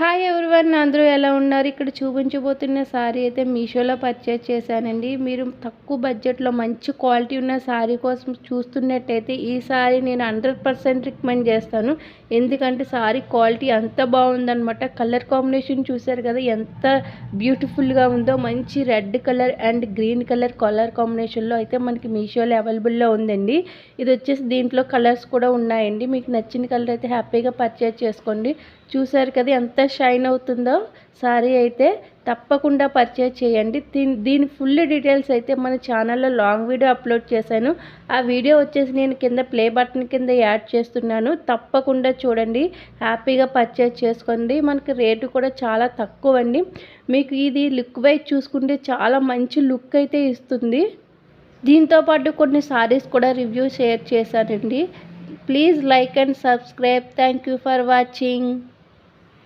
Hi everyone, అందరూ ఎలా ఉన్నారు? ఇక్కడ చూపించబోతున్న శారీ అయితే మీషోలో పర్చేజ్ చేశానండి. మీరు తక్కువ బడ్జెట్లో మంచి క్వాలిటీ ఉన్న శారీ కోసం చూస్తున్నట్టయితే ఈ శారీ నేను 100% రికమెండ్ చేస్తాను. ఎందుకంటే శారీ క్వాలిటీ అంత బాగుందనమాట. కలర్ కాంబినేషన్ చూసారు కదా ఎంత బ్యూటిఫుల్గా ఉందో. మంచి red colour and green colour కాంబినేషన్లో అయితే మనకి మీషోలో అవైలబుల్లో ఉందండి. ఇది వచ్చేసి దీంట్లో కలర్స్ కూడా ఉన్నాయండి. మీకు నచ్చిన కలర్ అయితే హ్యాపీగా పర్చేజ్ చేసుకోండి. చూసారు కదా ఎంత షైన్ అవుతుందో సారీ అయితే. తప్పకుండా పర్చేజ్ చేయండి. దీని ఫుల్ డీటెయిల్స్ అయితే మన ఛానల్లో లాంగ్ వీడియో అప్లోడ్ చేశాను. ఆ వీడియో వచ్చేసి నేను కింద ప్లే బటన్ కింద యాడ్ చేస్తున్నాను. తప్పకుండా చూడండి, హ్యాపీగా పర్చేజ్ చేసుకోండి. మనకి రేటు కూడా చాలా తక్కువ అండి. మీకు ఇది లుక్ వైజ్ చూసుకుంటే చాలా మంచి లుక్ అయితే ఇస్తుంది. దీంతోపాటు కొన్ని సారీస్ కూడా రివ్యూ షేర్ చేశానండి. Please like and subscribe. Thank you for watching.